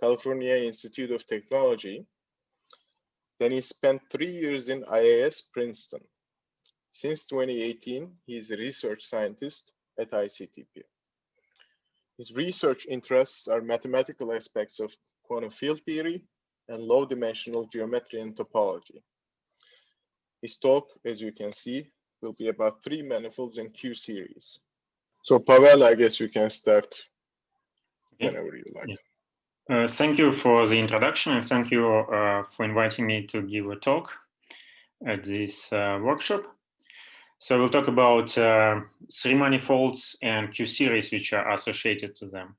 California Institute of Technology. Then he spent 3 years in IAS Princeton. Since 2018, he is a research scientist at ICTP. His research interests are mathematical aspects of quantum field theory and low-dimensional geometry and topology. His talk, as you can see, will be about 3 manifolds and Qseries. So Pavel, I guess you can start whenever you like. Yeah. Thank you for the introduction, and thank you for inviting me to give a talk at this workshop. So we'll talk about 3 manifolds and Qseries which are associated to them.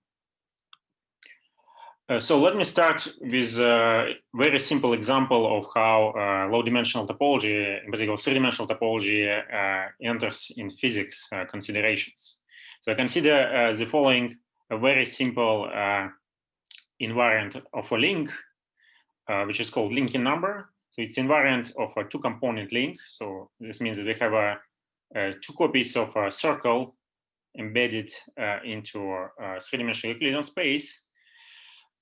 So let me start with a very simple example of how low-dimensional topology, in particular 3-dimensional topology, enters in physics considerations. So I consider the following a very simple invariant of a link, which is called linking number. So it's invariant of a 2-component link. So this means that we have 2 copies of a circle embedded into a 3-dimensional Euclidean space.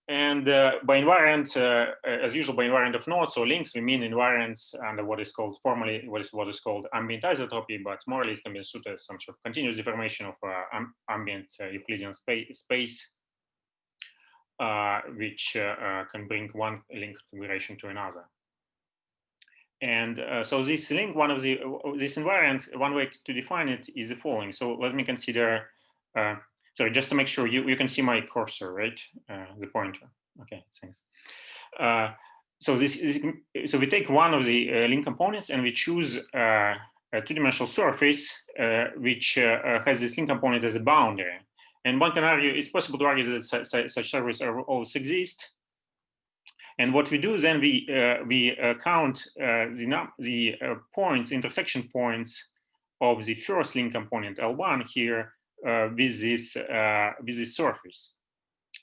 And by invariant, as usual, by invariant of nodes or links, we mean invariants under what is called formally what is called ambient isotropy, but morally it can be understood as some sort of continuous deformation of ambient Euclidean space, which can bring one link configuration to another. And so this link, this invariant, one way to define it is the following. So let me consider. Sorry, just to make sure you can see my cursor, right? The pointer. Okay, thanks. So we take one of the link components and we choose a 2-dimensional surface which has this link component as a boundary. And one can argue, it's possible to argue that such surfaces always exist. And what we do then, we count the points, intersection points of the first link component L1 here with this surface,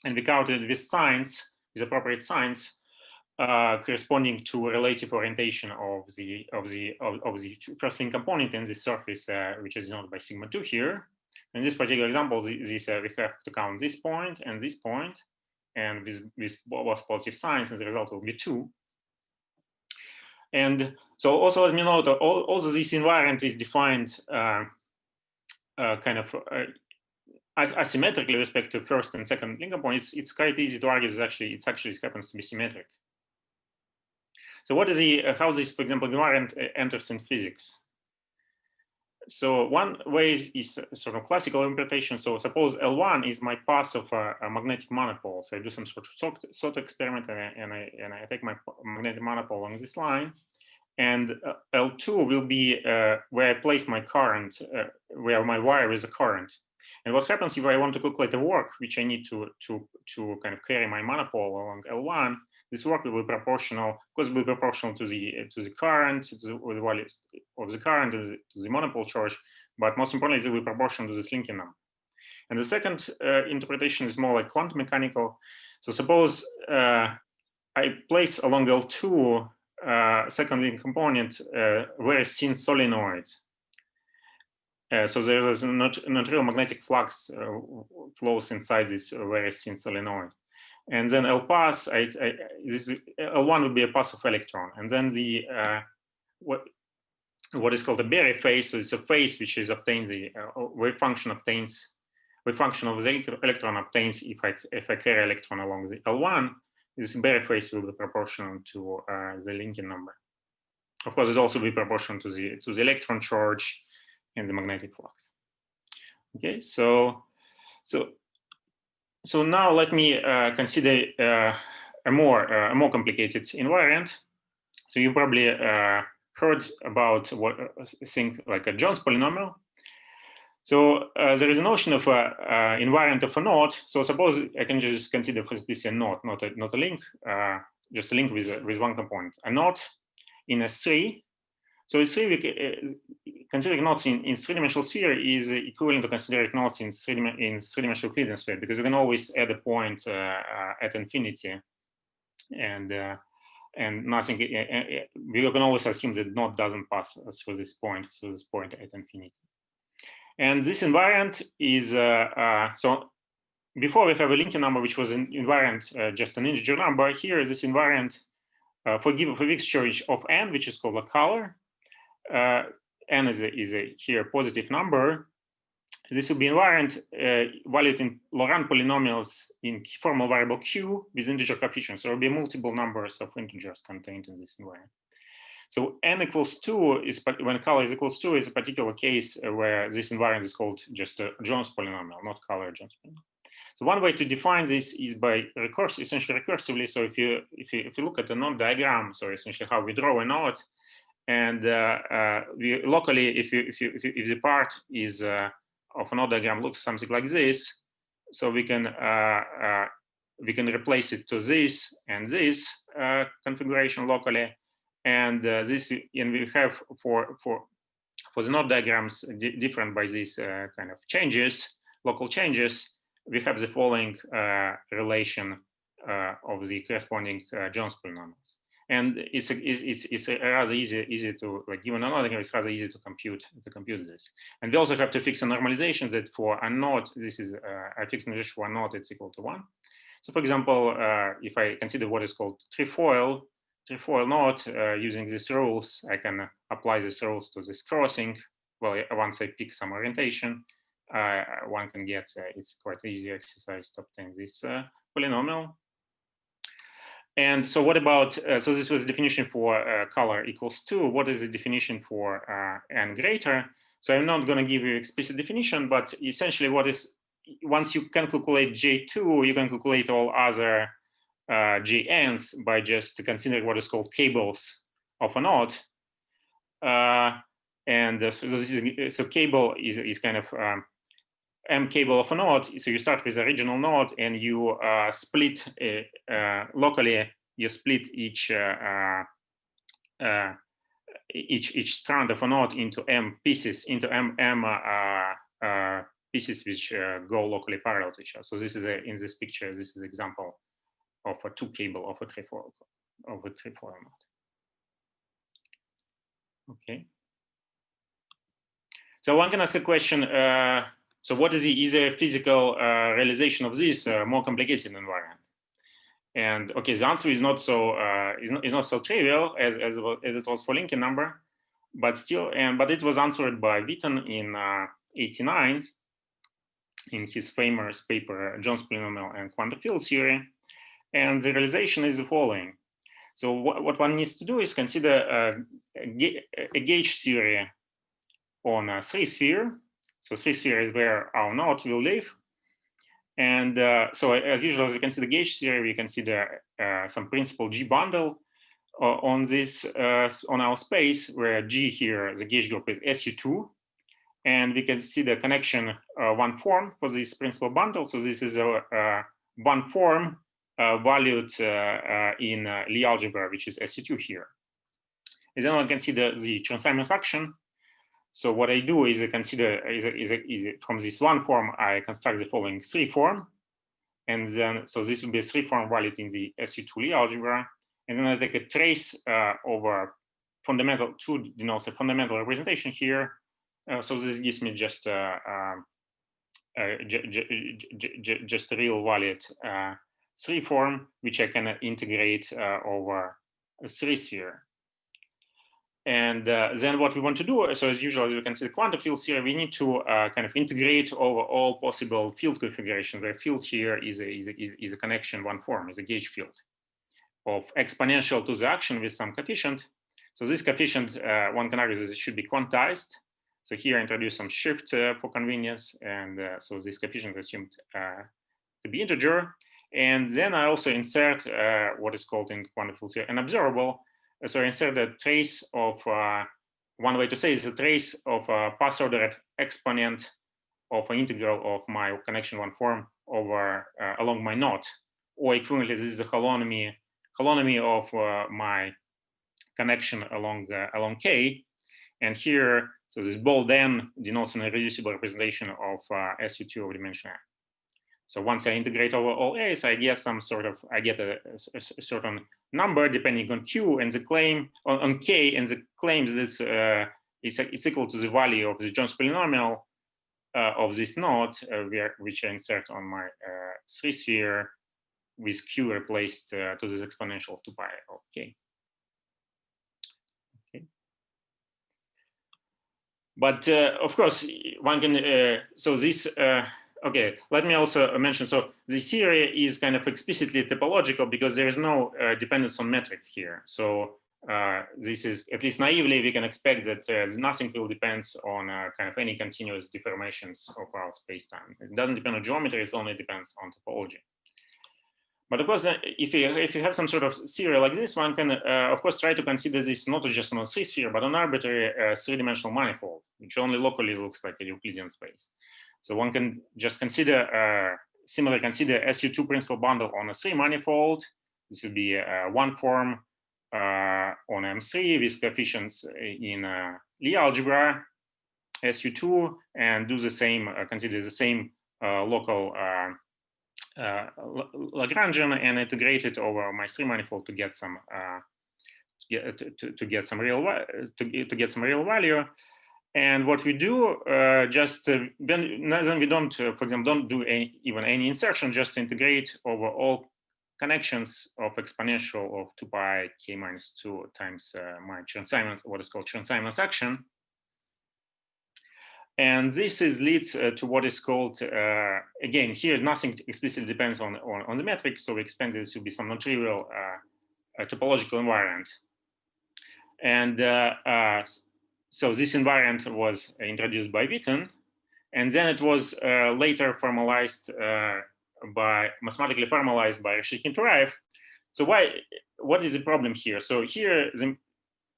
and we counted with signs, with appropriate signs corresponding to relative orientation of the first link component and the surface, which is denoted by sigma 2 here. In this particular example, we have to count this point, and with both positive signs, and the result will be 2. And so also let me note that also this invariant is defined kind of asymmetrically with respect to first and second link components. It's quite easy to argue that it actually happens to be symmetric. So what is how this, for example, invariant enters in physics? So one way is sort of classical interpretation. So suppose L1 is my path of a magnetic monopole. So I do some sort of thought experiment and I take my magnetic monopole along this line. And L2 will be where I place my current, where my wire is a current. And what happens if I want to calculate the work, which I need to kind of carry my monopole along L1? This work will be proportional, of course, will be proportional to the current, to the value of the current, to the monopole charge, but most importantly, it will be proportional to this linking number. And the second interpretation is more like quantum mechanical. So suppose I place along L2 second link component very thin solenoid. So there is not real magnetic flux flows inside this very thin solenoid. And then L pass, L1 will be a pass of electron. And then the what is called a Berry phase, so it's a phase which is obtained, the wave function of the electron obtains if I carry electron along the L1. This Berry phase will be proportional to the linking number. Of course, it also will be proportional to the electron charge and the magnetic flux. Okay, so now let me consider a more complicated invariant. So you probably heard about what thing like a Jones polynomial. So there is a notion of an invariant of a node. So suppose I can just consider this a node, not a link, just a link with one component. A node in a S3. So S3, considering nodes in 3-dimensional sphere is equivalent to considering nodes in 3-dimensional Euclidean sphere, because you can always add a point at infinity, and nothing. We can always assume that the node doesn't pass through this point at infinity. And this invariant is so before we have a linking number, which was an invariant, just an integer number. Here, this invariant for fixed choice of n, which is called a color. N is a here positive number. This will be invariant valued in Laurent polynomials in formal variable q with integer coefficients. So there will be multiple numbers of integers contained in this invariant. So n equals 2 is when color is equals 2 is a particular case where this invariant is called just a Jones polynomial, not color Jones polynomial. So one way to define this is by essentially recursively. So if you look at the node diagram, so essentially how we draw a node, and we locally, if the part is of a node diagram looks something like this, so we can replace it to this and this configuration locally, and this, and we have for the node diagrams different by these kind of changes, local changes. We have the following relation of the corresponding Jones polynomials, and it's rather easy to, like, given a node, it's rather easy to compute this. And we also have to fix a normalization that for a node, this is I fix normalization for a node, it's equal to 1. So for example, if I consider what is called trefoil node, using these rules, I can apply these rules to this crossing. Well, once I pick some orientation, one can get, it's quite easy exercise to obtain this polynomial. And so what about, so this was the definition for color equals 2. What is the definition for n greater? So I'm not going to give you explicit definition, but essentially what is, once you can calculate J2, you can calculate all other Jn's by just considering what is called cables of a node. So this is, so cable is kind of M cable of a node. So you start with the original node and you split locally. You split each strand of a node into M pieces, into M pieces which go locally parallel to each other. So this is in this picture. This is an example of a two cable of a trefoil node. Okay. So one can ask a question. So what is the physical realization of this more complicated invariant? And okay, the answer is not so is not so trivial as it was for linking number, but still, but it was answered by Witten in '89 in his famous paper Jones polynomial and quantum field theory. And the realization is the following. So what one needs to do is consider a gauge theory on a 3-sphere. So 3-sphere is where our node will live. And so as usual, as we consider gauge theory, we consider some principal G bundle on this, on our space, where G here, the gauge group is SU2. And we can see the connection one form for this principal bundle. So this is a one form valued in Lie algebra, which is SU2 here. And then I consider the Chern-Simons action. So what I do is I consider from this one form, I construct the following 3 form. And then, so this will be a 3 form valued in the SU2 Lie algebra. And then I take a trace over fundamental, 2 denotes a fundamental representation here. So this gives me just a real valued 3 form, which I can integrate over a 3-sphere. And then what we want to do, so as usual, you can see the quantum field theory, we need to kind of integrate over all possible field configurations, where field here is a connection one form, is a gauge field of exponential to the action with some coefficient. So this coefficient, one can argue that it should be quantized. So here I introduce some shift for convenience. And so this coefficient is assumed to be integer. And then I also insert what is called in quantum field theory an observable. So I insert a trace of, one way to say is a trace of a path ordered exponent of an integral of my connection one form over along my node, or equivalently, this is a holonomy of my connection along K. And here, so this bold n denotes an irreducible representation of SU2 of dimension n. So once I integrate over all A's, I get some sort of, I get a certain number depending on Q and the claim on K, and the claim that it's equal to the value of the Jones polynomial of this node, which I insert on my 3-sphere with Q replaced to this exponential of 2 pi of K. Okay. But of course, one can, so this, okay, let me also mention, so the theory is kind of explicitly topological because there is no dependence on metric here. So this is, at least naively, we can expect that nothing will depend on kind of any continuous deformations of our space-time. It doesn't depend on geometry, it only depends on topology. But of course, if you have some sort of theory like this, one can, of course, try to consider this not just on a 3-sphere, but on arbitrary 3-dimensional manifold, which only locally looks like a Euclidean space. So one can just consider, similarly consider SU2 principal bundle on a 3 manifold. This would be one form on M3 with coefficients in Lie algebra, SU2, and do the same, consider the same local Lagrangian and integrate it over my 3 manifold to get some to get some real value. And what we do then we don't, for example, don't do even any insertion, just integrate over all connections of exponential of 2 pi k minus 2 times my Chern-Simons, what is called Chern-Simons action. And this leads to what is called, again, here nothing explicitly depends on the metric, so we expect this to be some non-trivial topological invariant. And so this invariant was introduced by Witten, and then it was later formalized mathematically formalized by Reshetikhin-Turaev. So what is the problem here? So here,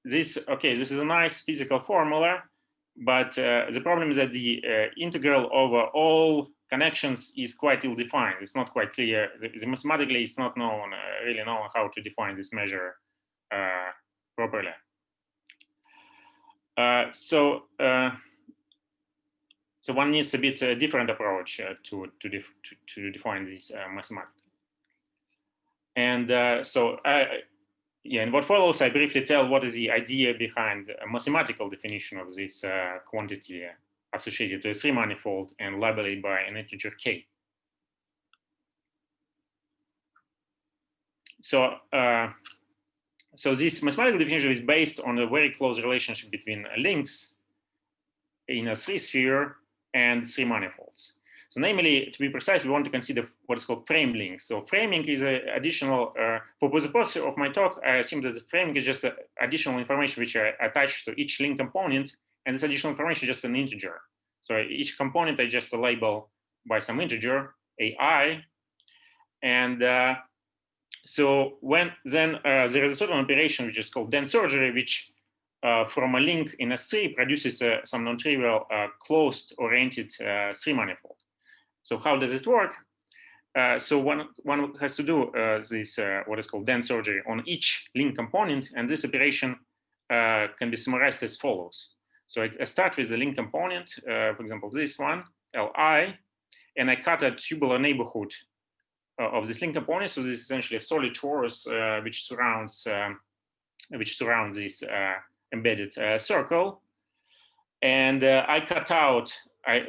this is a nice physical formula, but the problem is that the integral over all connections is quite ill-defined. It's not quite clear. Mathematically, it's not known, really known how to define this measure properly. So one needs a bit different approach to define this mathematically. And and what follows, I briefly tell what is the idea behind a mathematical definition of this quantity associated to a 3 manifold and labeled by an integer k. So this mathematical definition is based on a very close relationship between links in a 3-sphere and 3 manifolds. So namely, to be precise, we want to consider what is called frame links. So framing is an additional, for the purpose of my talk, I assume that the framing is just additional information which are attached to each link component, and this additional information is just an integer. So each component I just label by some integer, AI, and so when then there is a certain operation which is called dense surgery, which from a link in a 3 produces some non-trivial closed-oriented 3 manifold. So how does it work? So one has to do this what is called dense surgery on each link component, and this operation can be summarized as follows. So I start with the link component, for example, this one, Li, and I cut a tubular neighborhood of this link component. So this is essentially a solid torus which surrounds this embedded circle, and I cut out. I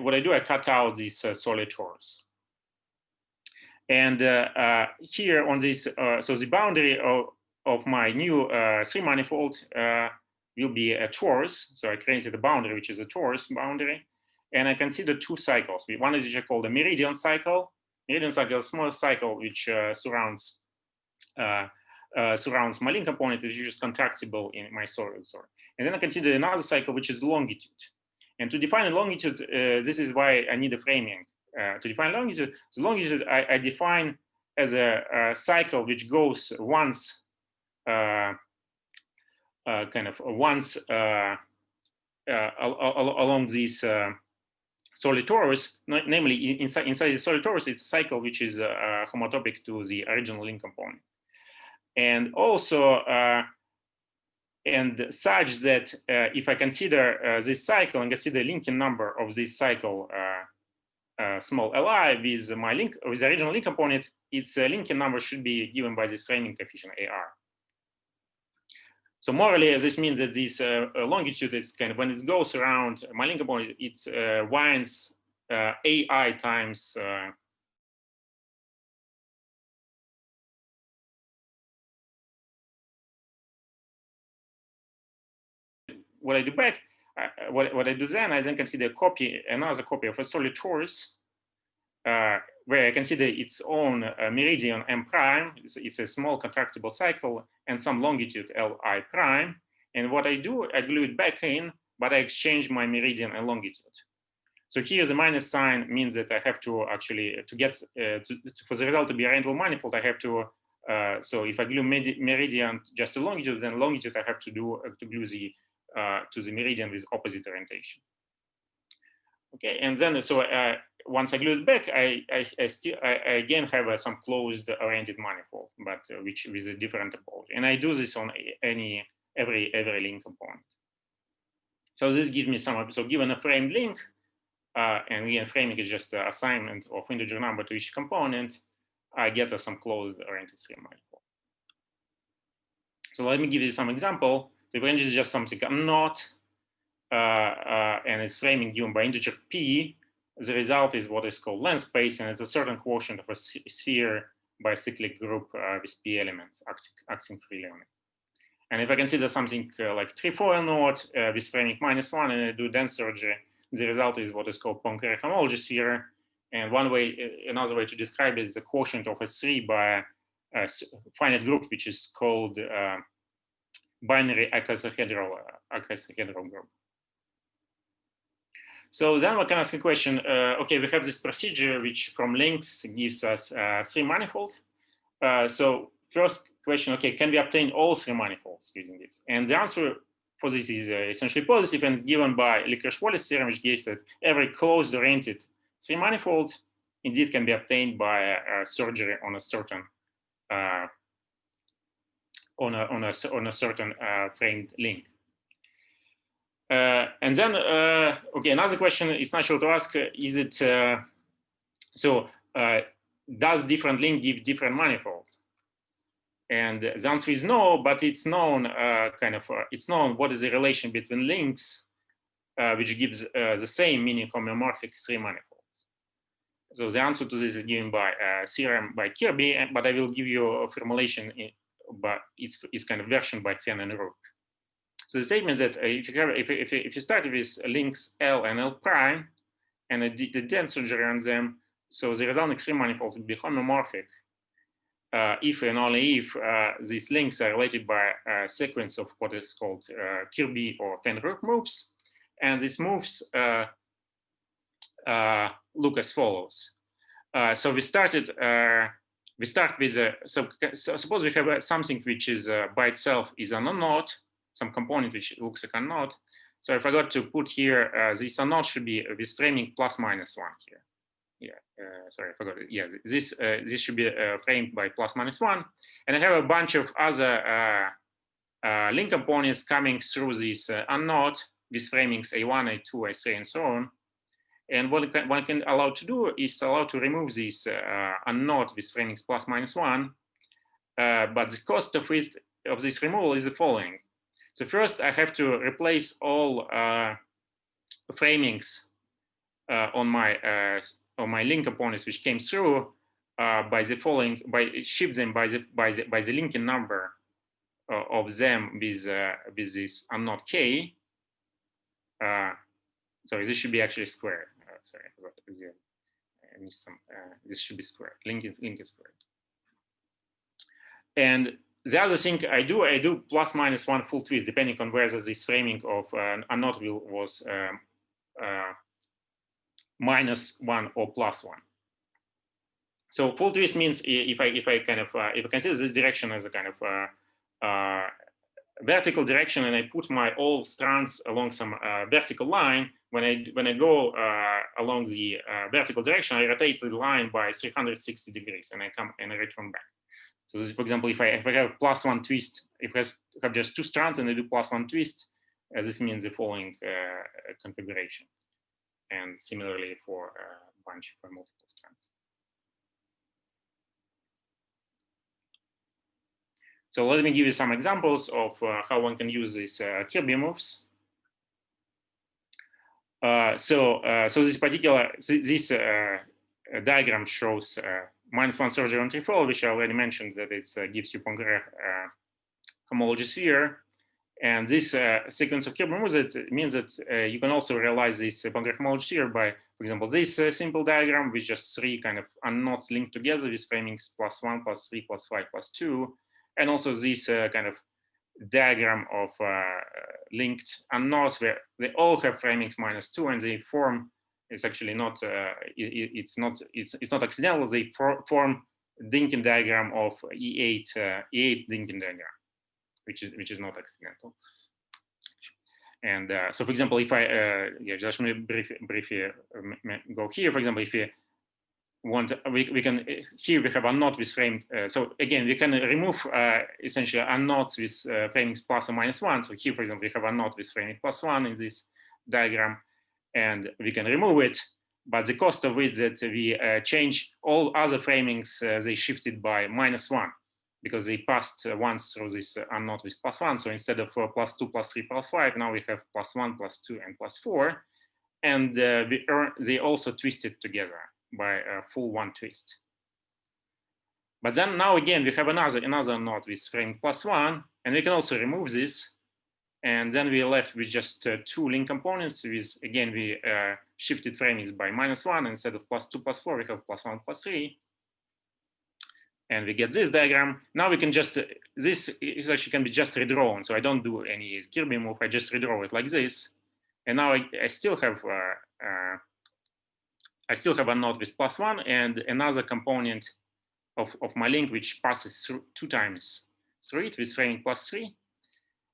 cut out this solid torus. And here on this, so the boundary of my new 3 manifold will be a torus. So I created a boundary which is a torus boundary, and I consider 2 cycles. One is which I call the meridian cycle. Meridian cycle is a small cycle which surrounds my link component, which is just contractible in my solid. And then I consider another cycle which is longitude. And to define a longitude, this is why I need a framing. To define longitude, so longitude I define as a cycle which goes once, along this solid torus. Namely, inside the solid torus, it's a cycle which is homotopic to the original link component, and also. And such that if I consider this cycle and consider linking number of this cycle small li with my link with the original link component, its linking number should be given by this framing coefficient AR. So morally, this means that this longitude is kind of when it goes around my link component, it winds AI times what I do back, what I do then, I then consider another copy of a solid torus, where I consider its own meridian M prime. It's a small contractible cycle and some longitude Li prime. And what I do, I glue it back in, but I exchange my meridian and longitude. So here the minus sign means that I have to actually, for the result to be a random manifold, I have to, so if I glue meridian just to longitude, then longitude I have to do to glue the to the meridian with opposite orientation. Okay, and then so once I glue it back, I again have some closed oriented manifold, but which with a different approach. And I do this on every link component. So this gives me some. So given a framed link, and again framing is just an assignment of integer number to each component, I get some closed oriented stream manifold. So let me give you some example. The range is just something I'm not. And it's framing given by integer p. The result is what is called length space, and it's a certain quotient of a sphere by a cyclic group with p elements acting freely on it. And if I consider something like trefoil node with framing -1, and I do dense surgery, the result is what is called Poincare homology sphere. And another way to describe it is a quotient of a 3 by a finite group, which is called binary icosahedral group. So then we can ask a question, okay, we have this procedure which from links gives us 3 manifold. So first question, okay, can we obtain all 3 manifolds using this? And the answer for this is essentially positive, and it's given by Likert-Wallace theorem, which gives that every closed oriented 3 manifold indeed can be obtained by surgery on a certain framed link. And then, okay, another question is natural to ask, is it, does different link give different manifolds? And the answer is no, but it's known it's known what is the relation between links, which gives the same meaning homeomorphic 3 manifolds. So the answer to this is given by theorem by Kirby, but I will give you a formulation, but it's kind of version by Fenn and Rook. So the statement that if you start with links L and L prime and the dense surgery on them, so the resulting 3 manifolds will be homomorphic if and only if these links are related by a sequence of what is called Kirby or Fenn-Rook moves. And these moves look as follows. So we start with so suppose we have something which is by itself is an unknown, some component which looks like a node. So I forgot to put here this node should be with framing ±1 here. Yeah, sorry, I forgot it. Yeah, this should be framed by ±1, and I have a bunch of other link components coming through this unknown with framings A1, A2, A3, and so on. And what one can allow to do is allow to remove this unknown with framings ±1, but the cost of this removal is the following. So first, I have to replace all framings on my link components which came through by shift them by the linking number of them with this unknown k. Sorry, this should be actually squared. Sorry, I forgot. I missed some. This should be squared. Link is squared. And the other thing I do ±1 full twist, depending on whether this framing of unknown was -1 or +1. So full twist means if I consider this direction as a kind of vertical direction, and I put my all strands along some vertical line, when I go along the vertical direction, I rotate the line by 360 degrees, and I come and I return back. So this, for example, if I have +1 twist, if I have just 2 strands and I do +1 twist, this means the following configuration. And similarly for a bunch for multiple strands. So let me give you some examples of how one can use these Kirby moves. So this particular this diagram shows -1 Sergei on trifol, which I already mentioned that it gives you Poincare homology sphere. And this sequence of Kirby moves, it means that you can also realize this Poincare homology sphere by, for example, this simple diagram with just 3 kind of unknowns linked together with framings +1, +3, +5, +2, and also this kind of diagram of linked unknowns where they all have framings -2, and they form. It's actually not. It's not accidental. They form Dynkin diagram of E8 Dynkin diagram, which is not accidental. And so, for example, if I just briefly go here, for example, if we want, we can here we have a knot with framed. So again, we can remove essentially a knot with framings plus or -1. So here, for example, we have a knot with framing +1 in this diagram, and we can remove it. But the cost of it is that we change all other framings. They shifted by -1 because they passed once through this unknot with +1. So instead of +2, +3, +5, now we have +1, +2, and +4, and they also twisted together by a full 1 twist. But then now again we have another knot with frame +1, and we can also remove this, and then we are left with just 2 link components. With again we shifted framings by -1 instead of +2, +4. We have +1, +3, and we get this diagram. Now we can just this is actually can be just redrawn. So I don't do any Kirby move. I just redraw it like this, and now I still have a knot with +1 and another component of my link which passes through 2 times through it with framing +3.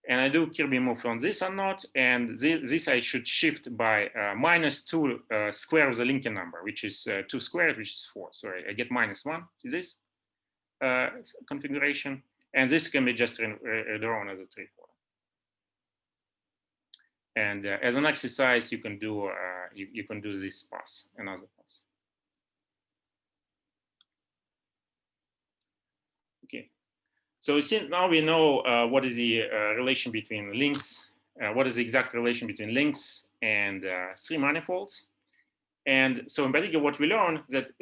And I do Kirby move on this knot, and this I should shift by -2 square of the linking number, which is 2 squared, which is 4. So I get -1 to this configuration, and this can be just redrawn as a trefoil. And as an exercise, you can do you can do this pass, another pass. Okay, so since now we know what is the relation between links, what is the exact relation between links and 3 manifolds, and so in particular, what we learn that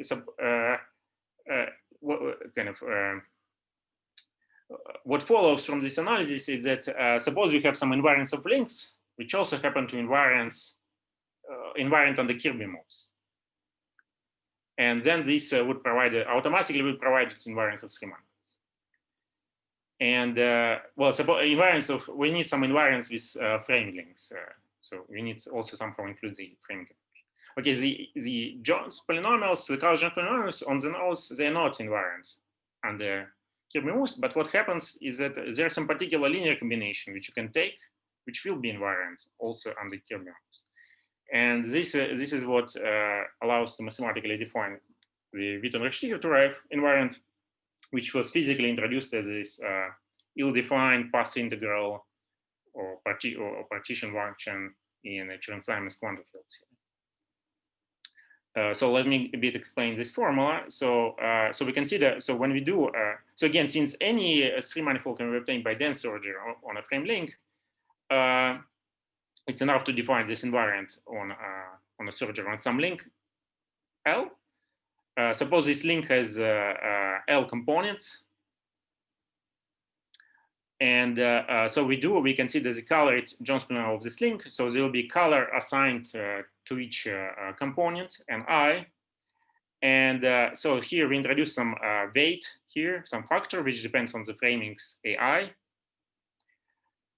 what follows from this analysis is that suppose we have some invariants of links, which also happen to invariant on the Kirby moves. And then this would provide automatically invariance of 3 manifolds. And well, suppose invariance of, we need some invariance with frame links. So we need also somehow include the framing. Okay, the Jones polynomials, the Carl Jones polynomials on the nodes, they're not invariant on the Kirby moves. But what happens is that there's some particular linear combination which you can take, which will be invariant also on the Kirby moves. And this is what allows to mathematically define the Witten-Reshetikhin-Turaev invariant, which was physically introduced as this ill-defined path integral or partition function in Chern-Simons quantum fields. So let me a bit explain this formula. So so we consider, so when we do, so again, since any 3 manifold can be obtained by dense order on a frame link, it's enough to define this invariant on a Serger on some link L. Suppose this link has L components. And so we consider the colored Jones polynomial of this link. So there will be color assigned to each component and I. And so here we introduce some weight here, some factor, which depends on the framings AI.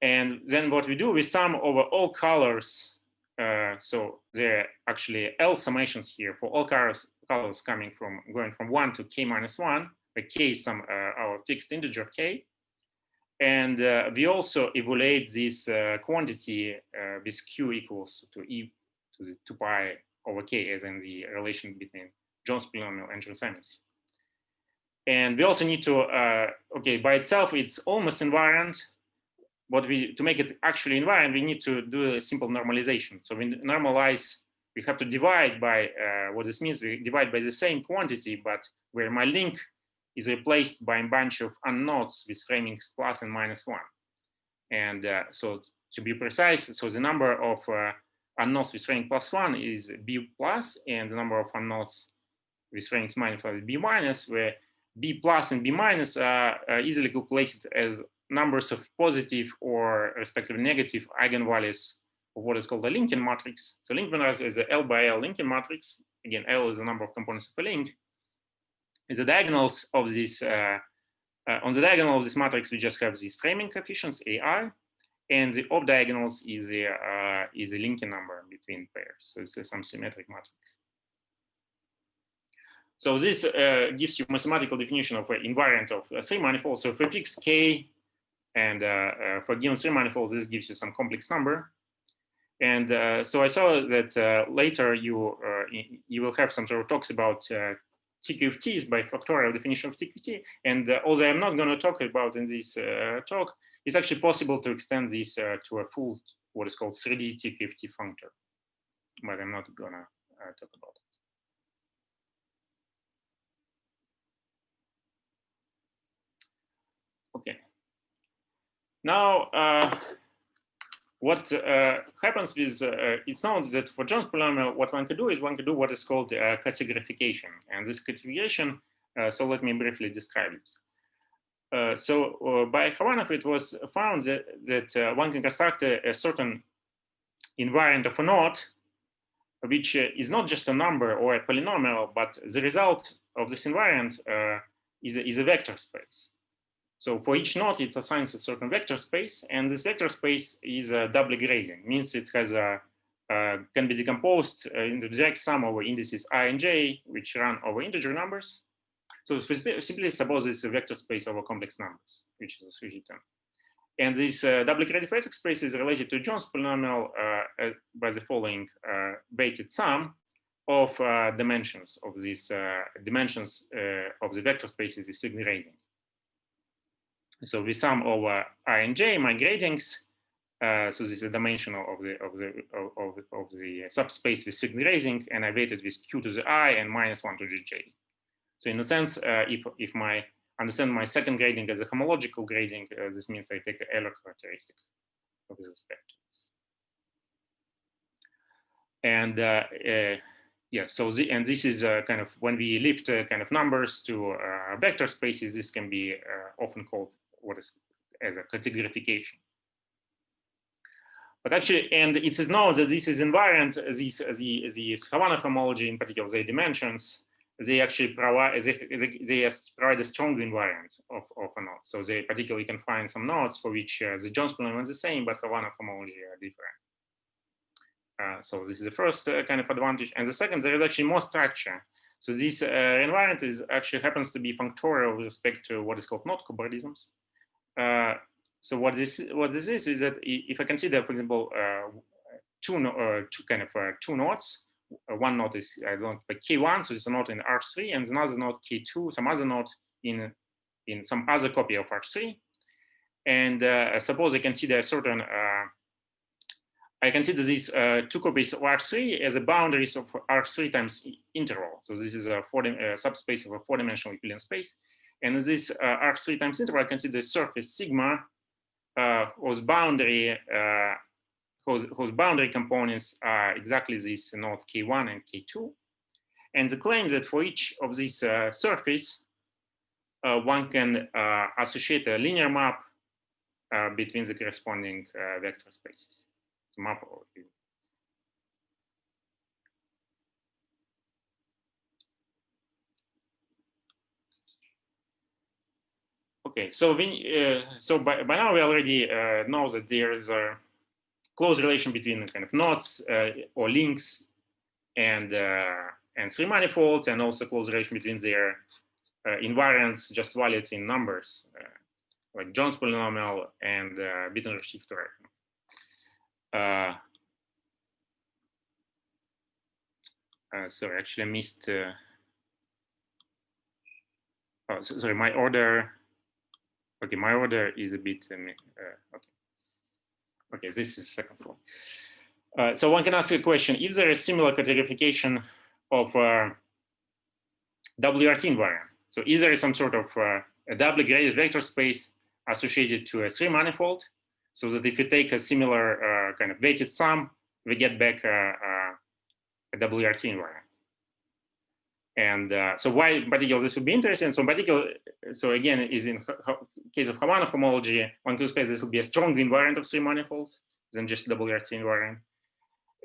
And then what we do, we sum over all colors. So there are actually L summations here for all colors coming from going from 1 to k minus 1, where k is some our fixed integer k. And we also evaluate this quantity with q equals to e to the 2 pi over k, as in the relation between Jones polynomial and Chern-Simons. And we also need to, okay, by itself, it's almost invariant. To make it actually invariant, we need to do a simple normalization. So we normalize, we have to divide by, what this means, we divide by the same quantity, but where my link is replaced by a bunch of unknowns with framings +and -1. And so to be precise, so the number of unknowns with rank +1 is B plus, and the number of unknowns with rank -1 is B minus, where B plus and B minus are easily calculated as numbers of positive or respectively negative eigenvalues of what is called a linking matrix. So linking matrix is a L by L linking matrix. Again, L is the number of components of a link. Is the diagonals of this on the diagonal of this matrix, we just have these framing coefficients AI, and the off diagonals is a linking number between pairs. So it's some symmetric matrix. So this gives you mathematical definition of an invariant of a three manifold. So for fixed K and for a given three manifold, this gives you some complex number. And so I saw that later you will have some sort of talks about TQFTs by factorial definition of TQFT. And although I'm not going to talk about in this talk, it's actually possible to extend this to a full, what is called 3D TQFT functor. But I'm not going to talk about it. Okay. Now, what happens is it's known that for Jones polynomial, what one can do is one can do what is called categorification. And this categorization, so let me briefly describe it. So by Khovanov, it was found that one can construct a certain invariant of a knot, which is not just a number or a polynomial, but the result of this invariant is a vector space. So for each knot, it assigns a certain vector space, and this vector space is doubly grading. Means it has can be decomposed into the direct sum over indices I and j, which run over integer numbers. So simply suppose it's a vector space over complex numbers, which is a 3D term. And this doubly graded vector space is related to Jones polynomial by the following weighted sum of dimensions of these dimensions of the vector spaces with fixed grading. So we sum over I and j my gradings. So this is a dimensional of the subspace with fixed grading, and I weighted with q to the I and -1 to the j. So in a sense, if I understand my second grading as a homological grading, this means I take an Euler characteristic of this respect. And yeah, so this is kind of when we lift kind of numbers to vector spaces, this can be often called what is as a categorification. But actually, and it is known that this is invariant. These Khovanov homology, in particular, their dimensions, they actually provide they provide a strong invariant of a knot. So they particularly can find some knots for which the Jones polynomial is the same, but Khovanov homology are different. So this is the first kind of advantage, and the second, there is actually more structure. So this invariant is actually happens to be functorial with respect to what is called knot cobordisms. So what this is that if I consider, for example, two knots, one knot is by K1, so it's a knot in R3, and another knot K2, some other knot in some other copy of R3, and suppose I consider a certain I consider these two copies of R3 as a boundaries of R3 times interval. So this is a subspace of a four-dimensional Euclidean space. And in this R3 times interval, I consider surface sigma whose boundary components are exactly this knot K1 and K2. And the claim that for each of these surface, one can associate a linear map between the corresponding vector spaces. Map over here. Okay, so by now we already know that there's a close relation between kind of knots or links and three manifolds, and also close relation between their invariants just valued in numbers, like Jones polynomial and Witten-Reshetikhin-Turaev. Sorry, actually I missed. Oh, sorry, my order. Okay, my order is a bit. Okay. Okay, this is the second slide. So one can ask a question: if there is similar categorification of WRT invariant, so is there some sort of a doubly graded vector space associated to a three manifold? So that if you take a similar kind of weighted sum we get back a WRT invariant. And so why in particular this would be interesting? So in particular, so again, is in case of Havanna homology, one could expect this would be a strong invariant of 3 manifolds than just WRT invariant.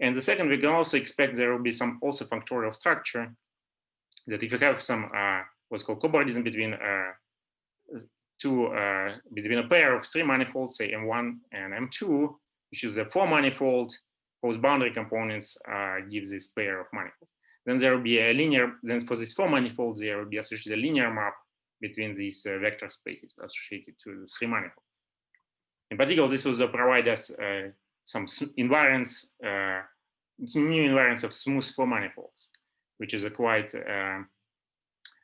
And the second, we can also expect there will be some also functorial structure that if you have some what's called cobordism between between a pair of 3 manifolds, say M1 and M2, which is a 4 manifold, whose boundary components give this pair of manifolds. Then there will be a linear, then for this 4 manifolds, there will be associated a linear map between these vector spaces associated to the 3 manifolds. In particular, this will provide us some invariants, new invariants of smooth 4 manifolds, which is a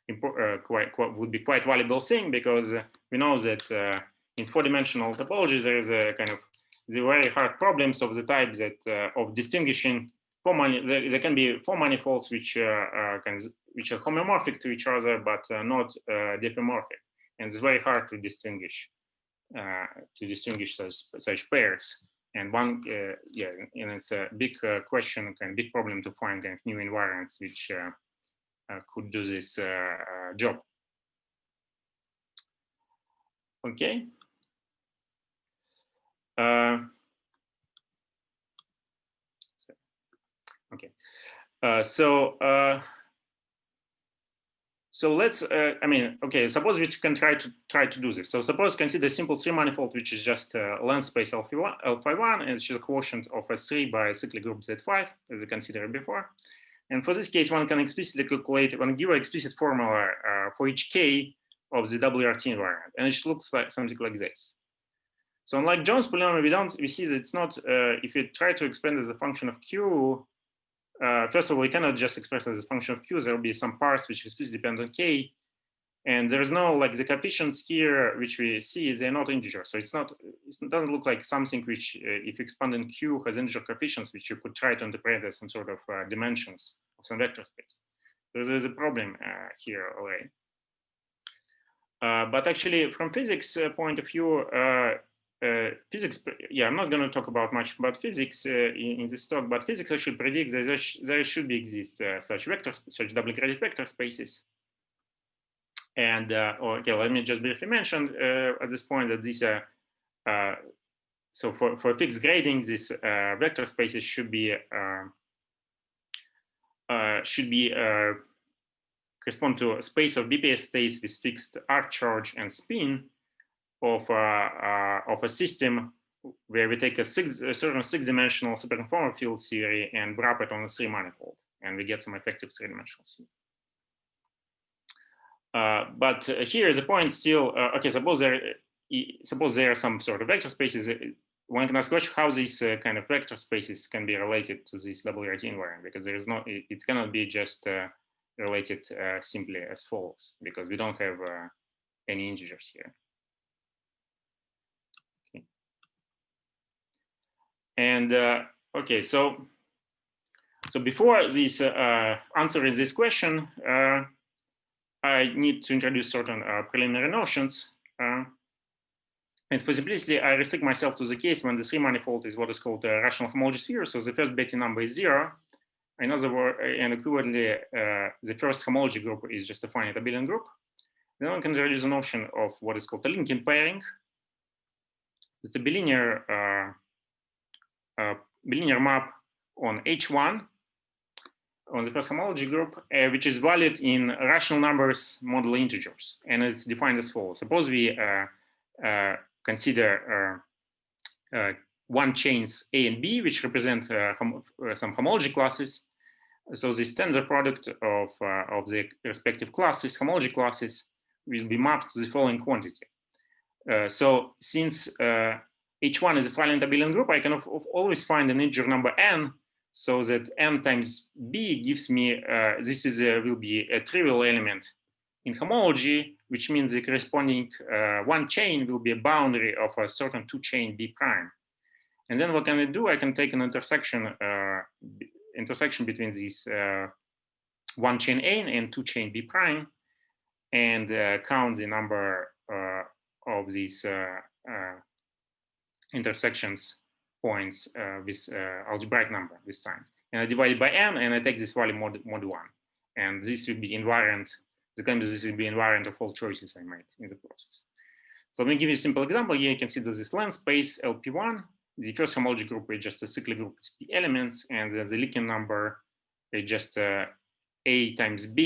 would be quite valuable thing, because we know that in 4-dimensional topology there is a kind of the very hard problems of the type that of distinguishing there can be 4 manifolds which are homomorphic to each other but not diffeomorphic, and it's very hard to distinguish such pairs. And one, and it's a big question, kind of big problem to find kind of new invariants which could do this job. Okay. Okay. So let's, I mean, okay, suppose we can try to do this. So suppose consider a simple 3 manifold, which is just length space L1, and it's just a quotient of S3 by a cyclic group Z5, as we considered before. And for this case, one can explicitly calculate, one give an explicit formula for each K of the WRT invariant, and it looks like something like this. So unlike Jones polynomial, we see that it's not, if you try to expand as a function of Q, first of all, we cannot just express it as a function of Q. There will be some parts which explicitly depend on K. And there's no, like the coefficients here, which we see, they're not integers. So it doesn't look like something which, if you expand in Q, has integer coefficients, which you could try to interpret as some sort of dimensions of some vector space. So there's a problem here already. But actually, from physics point of view, physics, I'm not going to talk about much about physics in this talk, but physics actually predicts that there should exist such doubly graded vector spaces. And okay, let me just briefly mention at this point that these are so for fixed grading, these vector spaces should be correspond to a space of BPS states with fixed arc charge and spin of a system where we take a certain 6-dimensional superconformal field theory and wrap it on a 3 manifold, and we get some effective 3-dimensional theory. But here the point still, okay, suppose there are some sort of vector spaces. One can ask question how these kind of vector spaces can be related to this WRT invariant, because there is no, it cannot be just related simply as follows, because we don't have any integers here. Okay. And okay, so before this answering this question, I need to introduce certain preliminary notions. And for simplicity, I restrict myself to the case when the 3 manifold is what is called a rational homology sphere. So the first Betti number is 0. In other words, and equivalently, the first homology group is just a finite abelian group. Then one can introduce a notion of what is called a linking pairing. It's a bilinear map on H1 on the first homology group, which is valued in rational numbers modulo integers, and it's defined as follows. Suppose we consider one chains A and B, which represent some homology classes. So this tensor product of the respective classes, homology classes, will be mapped to the following quantity. So since H1 is a finite abelian group, I can always find an integer number n, so that n times b gives me, this is will be a trivial element in homology, which means the corresponding one chain will be a boundary of a certain 2 chain B prime. And then what can I do? I can take an intersection between these 1 chain A and 2 chain B prime, and count the number of these intersections points with algebraic number, this sign. And I divide it by n, and I take this value mod 1. And this will be invariant. The claim is this will be invariant of all choices I made in the process. So let me give you a simple example. Here you can see there's this length space LP1. The first homology group is just a cyclic group with P elements, and the Likhin number is just A times B.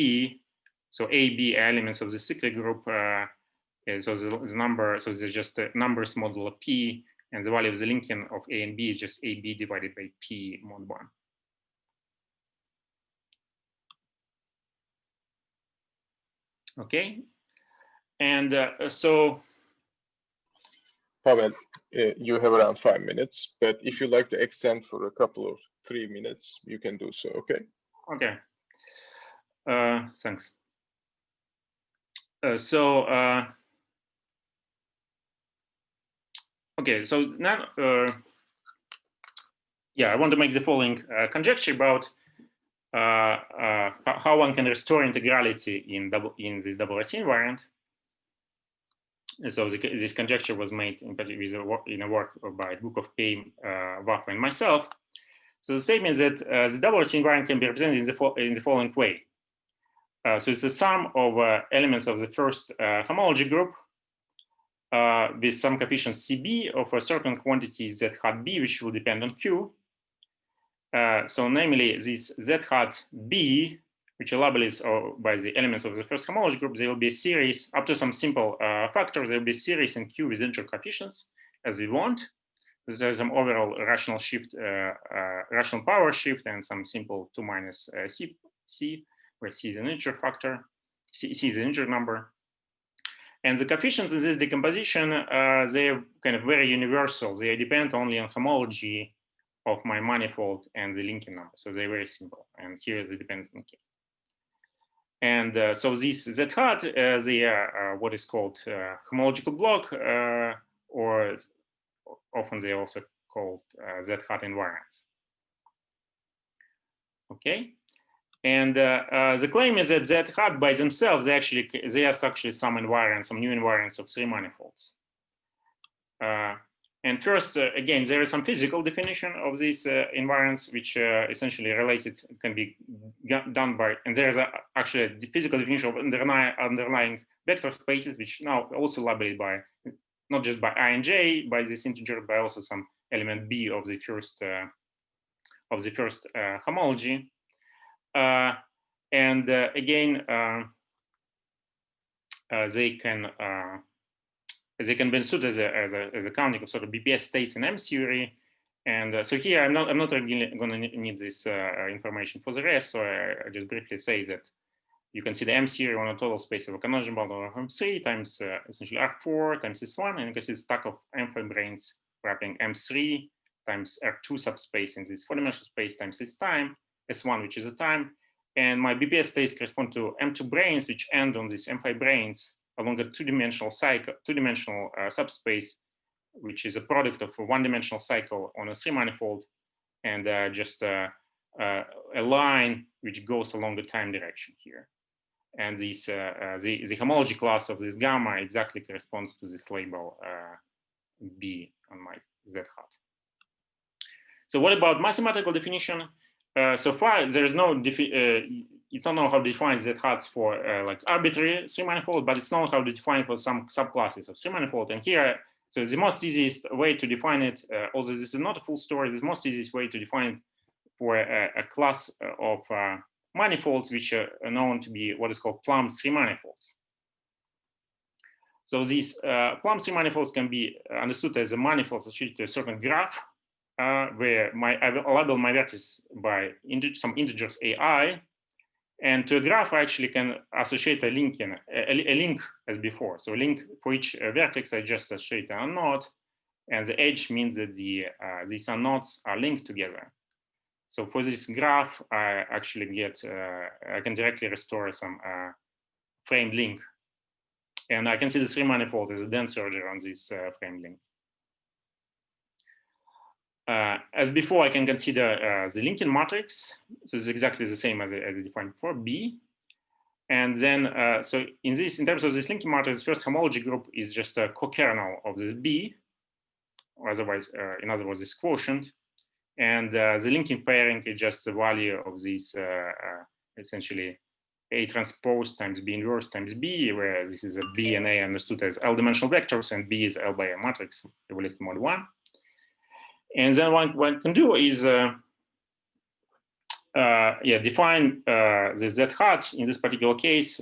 So A, B are elements of the cyclic group. So the number, so there's just numbers modulo P, and the value of the Likhin of A and B is just AB divided by P mod 1. Okay, and so Pavel, you have around 5 minutes, but if you like to extend for a couple of 3 minutes, you can do so. Okay. Okay. Thanks. Okay, so now, yeah, I want to make the following conjecture about how one can restore integrality in this double routine invariant. And so this conjecture was made in a work by Gukov, P, Vafa, and myself. So the statement is that the double routine invariant can be represented in the following way. So it's the sum of elements of the first homology group with some coefficient CB of a certain quantity Z hat B, which will depend on Q. So namely, this Z hat B, which are labeled by the elements of the first homology group, there will be a series up to some simple factors. There will be a series in Q with integer coefficients as we want. There's some overall rational shift, rational power shift, and some simple 2 minus C, where C is an integer factor, C is an integer number. And the coefficients in this decomposition, they're kind of very universal. They depend only on homology of my manifold and the Likhin number. So they're very simple. And here they depend on K. And so this Z hat, they are what is called homological block, or often they are also called Z hat invariants. Okay. And the claim is that Z hat by themselves, they are actually some invariants, some new invariants of 3 manifolds. And first, again, there is some physical definition of these invariants, which essentially related can be done by, and there is actually a physical definition of underlying vector spaces, which now also labeled by, not just by I and J, by this integer, but also some element B of the first homology. And again, they can be understood as a counting of sort of BPS states in M theory. And so here I'm not really going to need this information for the rest. So I just briefly say that you can see the M theory on a total space of a conjugate bundle of M3 times essentially R4 times S1, and you can see the stack of M fibranes wrapping M3 times R2 subspace in this 4-dimensional space times this time, S1, which is the time. And my BPS states correspond to M2 branes, which end on these M5 branes along a 2-dimensional cycle, 2-dimensional subspace, which is a product of a 1-dimensional cycle on a 3-manifold, and just a line which goes along the time direction here. And this, the homology class of this gamma exactly corresponds to this label B on my Z hat. So what about mathematical definition? So far, there is no, it's not known how to define Z hats for like arbitrary 3-manifold, but it's known how to define for some subclasses of 3-manifold. And here, so the most easiest way to define it, although this is not a full story, the most easiest way to define it for a class of manifolds, which are known to be what is called plumb 3-manifolds. So these plumb 3-manifolds can be understood as a manifold associated to a certain graph, where I label my vertices by some integers AI, and to a graph I actually can associate a link as before. So a link for each vertex I just associate a node, and the edge means that these nodes are linked together. So for this graph, I actually get I can directly restore some framed link, and I can see the 3-manifold as a dense order on this framed link. As before, I can consider the linking matrix. So it's exactly the same as I defined before, B. And then, so in terms of this linking matrix, the first homology group is just a co-kernel of this B. or otherwise, in other words, this quotient. And the linking pairing is just the value of this essentially A transpose times B inverse times B, where this is a B and A understood as L-dimensional vectors, and B is L by A matrix evaluated mod 1. And then one can do is define the Z hat in this particular case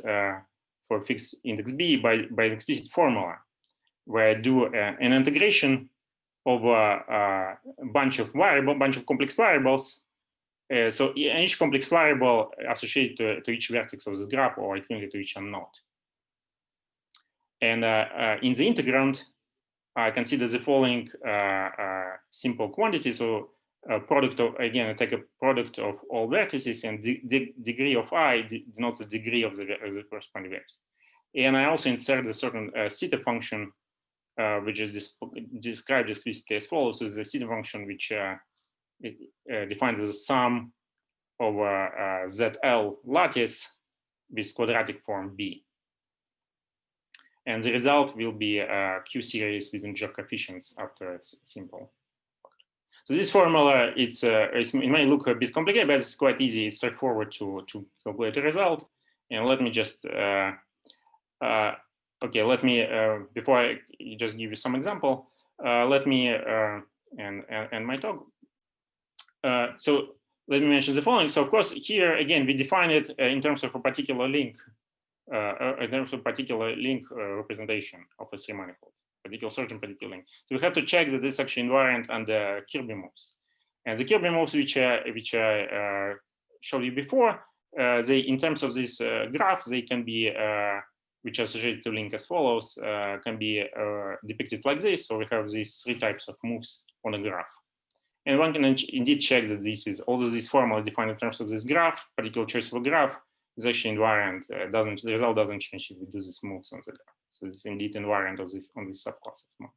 for fixed index B by an explicit formula, where I do an integration of a bunch of complex variables. So each complex variable associated to each vertex of this graph, or equivalently to each unknown. And in the integrand, I consider the following simple quantity. So product of, again, I take a product of all vertices, and the degree of I denotes the degree of the corresponding vertex. And I also insert a certain theta function, which is described explicitly as follows. So the theta function, which defined as a sum of ZL lattice with quadratic form B. And the result will be Q series with integer coefficients after a simple. So this formula, it may look a bit complicated, but it's quite easy. It's straightforward to calculate the result. And let me just, okay, let me, before I just give you some example, let me end my talk. So let me mention the following. So of course, here again, we define it in terms of a particular link, in terms of particular link representation of a three manifold, particular certain particular link. So we have to check that this is actually invariant under Kirby moves. And the Kirby moves, which I showed you before, they, in terms of this graph, they can be, which are associated to link as follows, can be depicted like this. So we have these three types of moves on a graph. And one can indeed check that this is, although this formula defined in terms of this graph, particular choice of a graph is actually invariant. The result doesn't change if we do these moves on the graph. So it's indeed invariant on this subclass of move.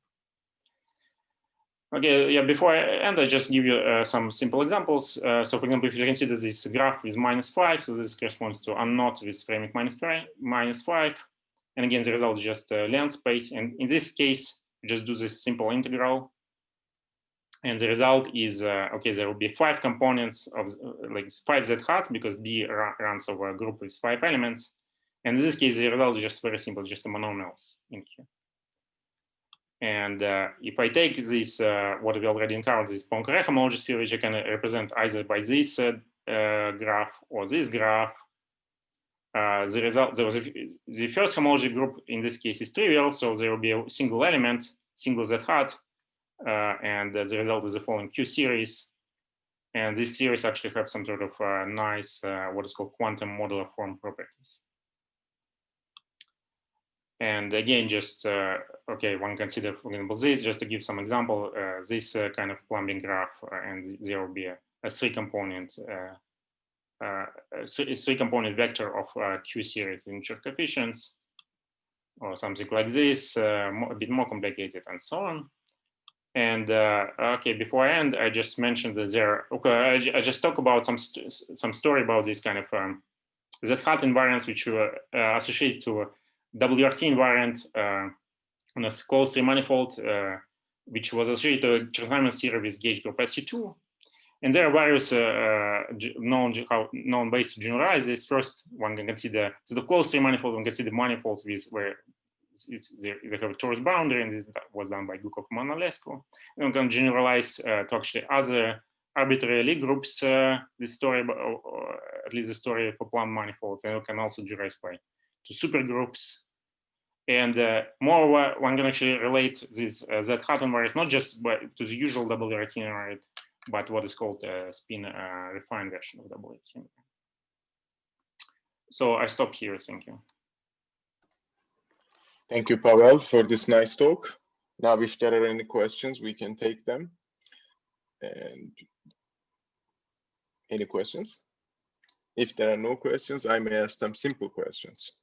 Okay, yeah, before I end, I just give you some simple examples. So for example, if you consider this graph with -5, so this corresponds to unknot with framing -5. And again, the result is just length space. And in this case, just do this simple integral. And the result is, okay, there will be 5 components of like 5 Z hats, because B runs over a group with 5 elements. And in this case, the result is just very simple, just a monomials in here. And if I take this, what we already encountered, this Poincare homology sphere, which I can represent either by this graph or this graph, the result, the first homology group in this case is trivial, so there will be a single element, single Z hat, and the result is the following Q series. And this series actually have some sort of nice, what is called quantum modular form properties. And again, just, okay, one consider, for example, this, just to give some example, this kind of plumbing graph, and there will be a three-component vector of Q series with integer coefficients, or something like this, a bit more complicated, and so on. And okay, before I end, I just mentioned that there. Okay, I just talk about some story about this kind of Z-hat invariants, which were associated to WRT invariant on a closed three manifold, which was associated to a Chern-Simons series with gauge group SU2. And there are various known ways to generalize this. First, one can consider the closed three manifold. One can consider manifolds with where they have a torus boundary, and this was done by Gukov and Manolescu. And we can generalize to actually other arbitrary Lie groups, this story, or at least the story for Plum manifolds, and we can also generalize to supergroups. And moreover, one can actually relate this Z-hat invariant not just to the usual WRT invariant, but what is called a spin refined version of WRT. So I stop here. Thank you. Thank you, Pavel, for this nice talk. Now, if there are any questions, we can take them. And any questions? If there are no questions, I may ask some simple questions.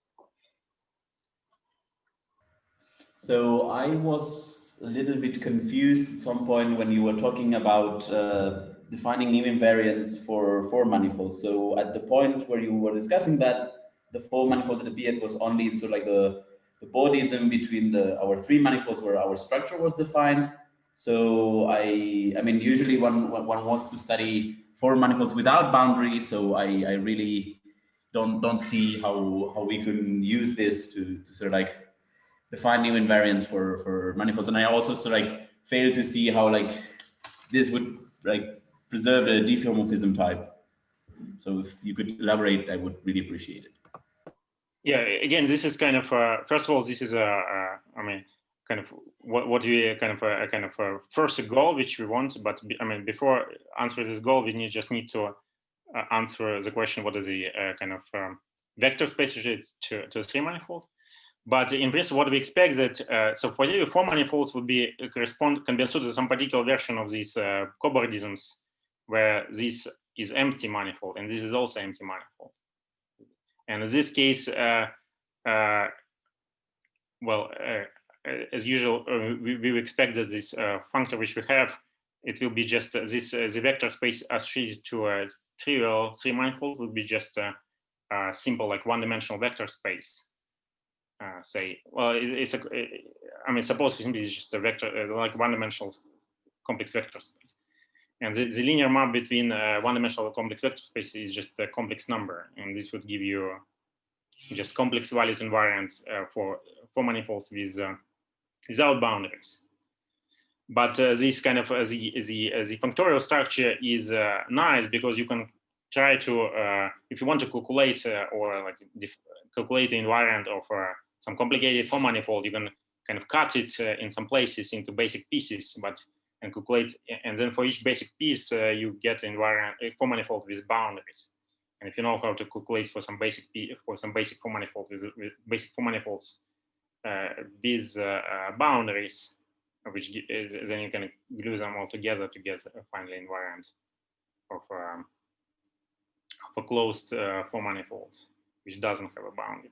So I was a little bit confused at some point when you were talking about defining invariants for four manifolds. So at the point where you were discussing that, the four manifold that appeared was only sort of like the Bodism between our three manifolds where our structure was defined. So I mean, usually one wants to study formal manifolds without boundaries. So I really don't see how we can use this to sort of like define new invariants for manifolds. And I also sort of like fail to see how like this would like preserve the diffeomorphism type. So if you could elaborate, I would really appreciate it. Yeah, again, this is kind of first of all, this is I mean, kind of what we kind of first a goal which we want. But I mean, before answering this goal, we just need to answer the question: what is the kind of vector space related to a three manifold? But in principle, what we expect that so for you, four manifolds would be can be assumed to some particular version of these cobordisms, where this is empty manifold and this is also empty manifold. And in this case, well, as usual, we expect that this functor which we have, it will be just this the vector space associated to a trivial three manifold would be just a simple like one-dimensional vector space. Say, well, it's a. I mean, suppose it's just a vector like one-dimensional complex vector space, and the linear map between one-dimensional complex vector space is just a complex number, and this would give you just complex valued invariant for manifolds with without boundaries. But this kind of the functorial structure is nice because you can try to if you want to calculate or like calculate the invariant of some complicated four manifold, you can kind of cut it in some places into basic pieces, and calculate, and then for each basic piece you get invariant four manifold with boundaries. And if you know how to calculate for some basic four manifold with basic four manifolds with boundaries, which then you can glue them all together to get a final invariant of a closed four manifold, which doesn't have a boundary.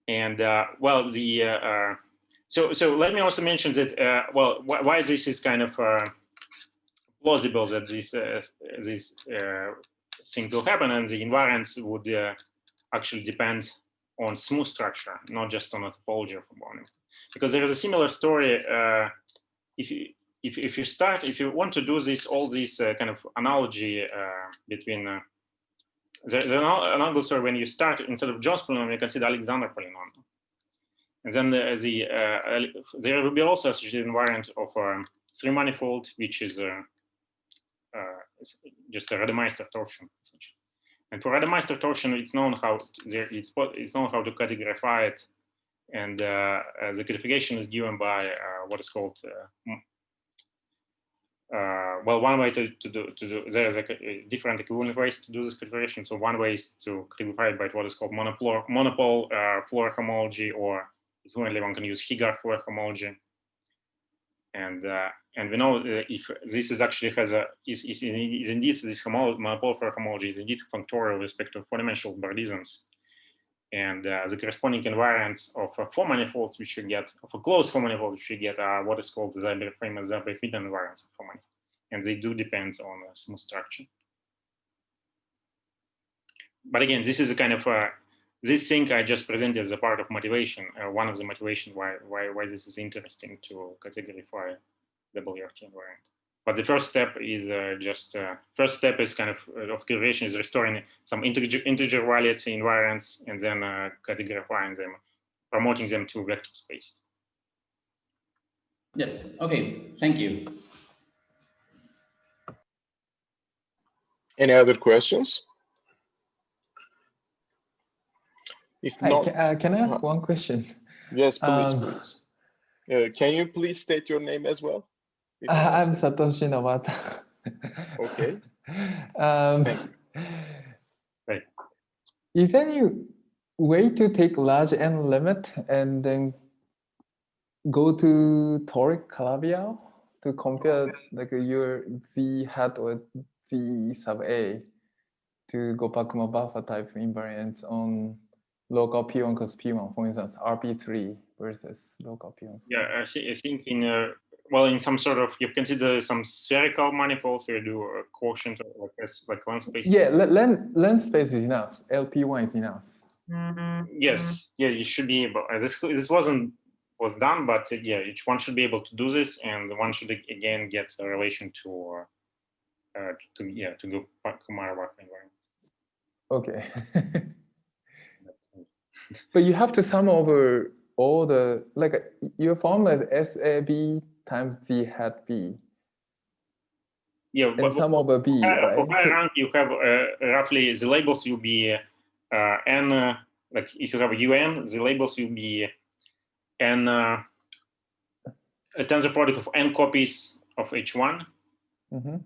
And well, the so let me also mention that well, why this is kind of plausible that this thing will happen, and the invariants would actually depend on smooth structure, not just on a topology of a bounding. Because there is a similar story. If you want to do all this kind of analogy between there's an analogous story when you start instead of John's polynomial, you consider Alexander polynomial, and then there will be also associated invariant of three manifold, which is just a Rademeister torsion. And for Rademeister torsion, it's known how to categorify it, and the codification is given by what is called well, one way to do there's different equivalent ways to do this codification. So one way is to codify it by what is called monopole Floer homology, or equivalently one can use Higard Floer homology. And we know if this is actually is indeed this monopole Floer homology is indeed functorial with respect to four-dimensional bordisms, and the corresponding invariants of four manifolds which you get, of a closed four manifold which you get, are what is called the famous Zabrek-Witten invariants of four manifolds, and they do depend on a smooth structure. But again, this is a kind of this thing I just presented as a part of motivation, one of the motivation why this is interesting to categorify WRT invariant. But the first step is kind of categorization is restoring some integer valued invariants and then categorifying them, promoting them to vector spaces. Yes. Okay. Thank you. Any other questions? If not, can I ask one question? Yes, please, please. Can you please state your name as well? I'm Satoshi Nobata. Okay. Right. Is there any way to take large n limit and then go to toric Calabi-Yau to compare like your Z hat or Z sub A to go Gukov Vafa type invariants on local P1 cos P1, for instance, RP3 versus local P1. Yeah, I think in well, in some sort of, you consider some spherical manifolds where you do a quotient or like length space. Yeah, length space is enough. LP1 is enough. Yes, yeah, you should be able. This wasn't was done, but yeah, each one should be able to do this, and one should again get a relation to Kumar Vafa invariant. Okay. But you have to sum over all the, like, your formula is SAB times Z hat B. Yeah, And but sum over B, right? For higher rank, you have roughly the labels will be n, like if you have a UN, the labels will be n, a tensor product of n copies of H1. Mm-hmm.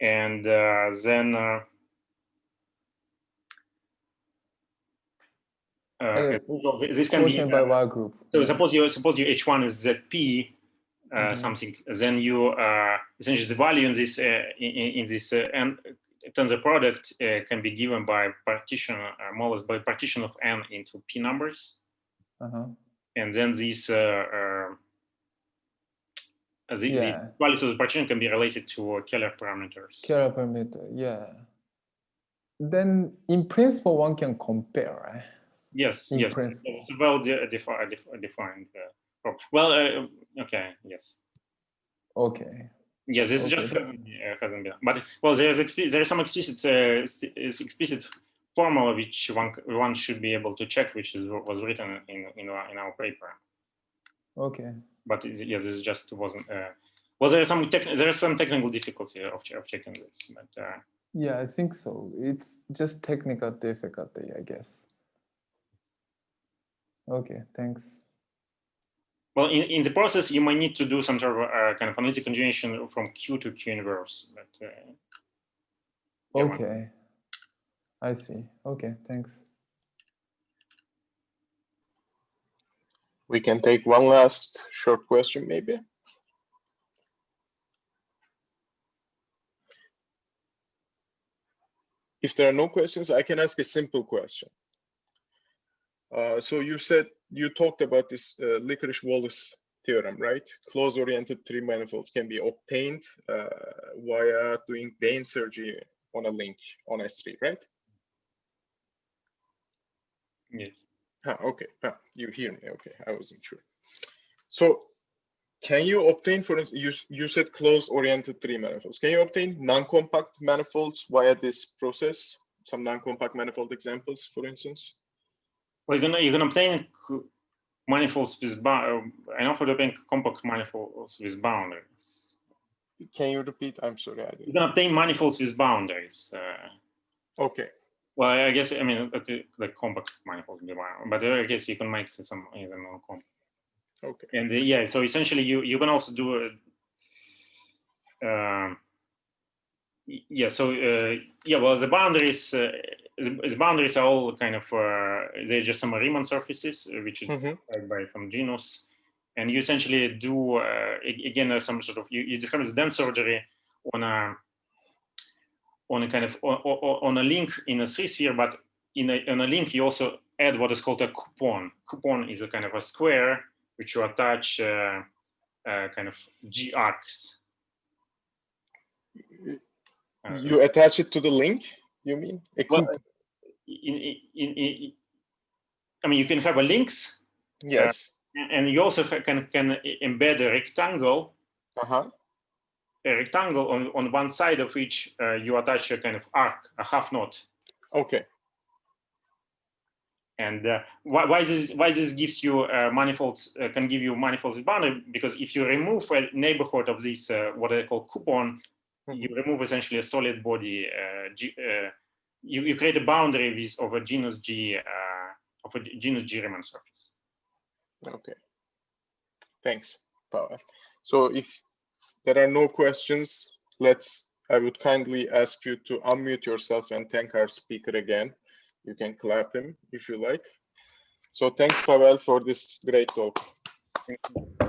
And then this can be by Y group. So yeah. suppose your H1 is ZP something, then you essentially the value in this n tensor product can be given by partition more or less by partition of n into p numbers, and then these these values of the partition can be related to Keller parameters. Keller parameter, yeah. Then in principle, one can compare, right? Yes, in yes. principle. It's well defined. Well, okay, yes. Okay. Yes, this just hasn't been. But well, there is some explicit formula which one should be able to check, which was written in our paper. Okay. But yes, this just wasn't. Well, there is some technical difficulty of checking this, but. Yeah, I think so. It's just technical difficulty, I guess. Okay, thanks. Well, in the process, you might need to do some sort of kind of analytic conjugation from Q to Q inverse. But, okay, I see. Okay, thanks. We can take one last short question, maybe. If there are no questions, I can ask a simple question. So you talked about this Licorice-Wallace theorem, right? Closed-oriented three manifolds can be obtained via doing Bain surgery on a link on S3, right? yes. Okay. You hear me? Okay, I wasn't sure. So, can you obtain, for instance, you said closed-oriented three manifolds. Can you obtain non-compact manifolds via this process? Some non-compact manifold examples, for instance. Well, you can obtain manifolds with I know how to obtain compact manifolds with boundaries. Can you repeat? I'm sorry. You can obtain manifolds with boundaries. Okay. Well, I guess I mean the compact manifolds, but I guess you can make some even non-compact. Okay. And yeah, so essentially you can also do yeah. So yeah, well, the boundaries are all kind of they're just some Riemann surfaces, which is defined by some genus, and you essentially do again some sort of you describe the dense surgery on a kind of on a link in a three-sphere, but on a link you also add what is called a coupon. Coupon is a kind of a square which you attach kind of G arcs. You attach it to the link, you mean? Well, I mean, you can have a links. Yes. And you also can embed a rectangle. A rectangle on one side of which you attach a kind of arc, a half knot. Okay. And why this gives you manifolds, can give you manifolds with boundary? Because if you remove a neighborhood of this, what I call coupon, you remove essentially a solid body. You create a boundary of a genus G Riemann surface. Okay. Thanks, Pavel. So if there are no questions, I would kindly ask you to unmute yourself and thank our speaker again. You can clap him if you like. So thanks, Pavel, for this great talk. Thank you.